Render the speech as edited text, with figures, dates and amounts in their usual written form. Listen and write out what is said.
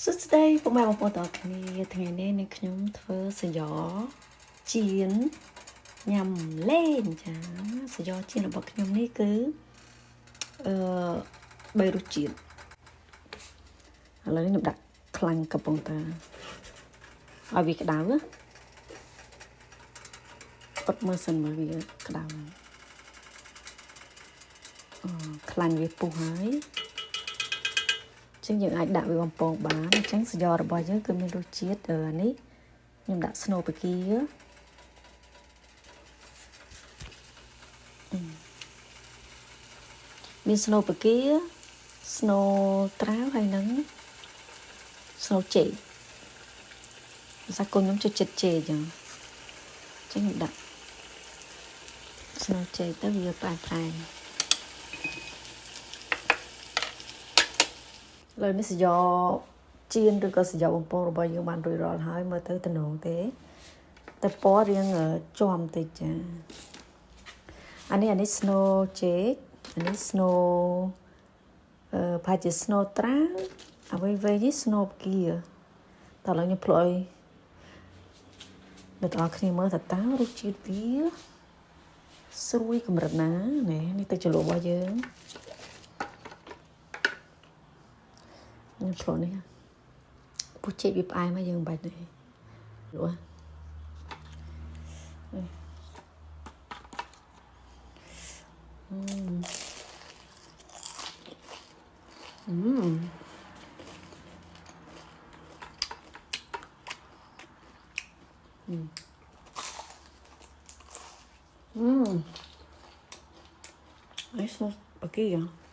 សុស្ដីពុកម៉ែបងប្អូនទាំងអស់គ្នាថ្ងៃនេះនឹងខ្ញុំធ្វើសាយ៉ចៀនញ៉ាំលេងចាសាយ៉ចៀនរបស់ខ្ញុំនេះគឺ3រសជាតិឥឡូវខ្ញុំដាក់ខ្លាញ់កំប៉ុងតាឲ្យវាក្តៅអត់មើលសិនមើលវាក្តៅខ្លាញ់វាពុះហើយចឹងយើងអាចដាក់វាបំពងបានអញ្ចឹងសាយ៉របស់យើងគឺមានរសជាតិនេះខ្ញុំដាក់ស្នូលបកាមានស្នូលបកាស្នូលត្រាវហើយនឹងស្នូលចេកភាសាកូនខ្ញុំចូលចិត្តចេកចឹងខ្ញុំដាក់ស្នូលចេកទៅវាផ្អែមលើនេះសាយ៉ចៀនឬក៏សាយ៉បំពងរបស់យើងបានរួចរាល់ហើយមើលទៅតំណងទេតែពណ៌រៀងជាប់តិចចាអានេះស្នូលចេកអានេះស្នូលប្រហែលជាស្នូលត្រាវអ្វីនេះស្នូលបកាតើឡើយខ្ញុំភ្លុកឲ្យអ្នកទាំងអស់គ្នាមើលតើរសជាតិវាស្រួយកម្រិតណានេះទឹកជ្រលក់របស់យើងខ្ញុំឆ្លងនេះពុះចេកវាផ្អែមហើយយើងមិនបាច់ទេលក់Isso aqui, ó.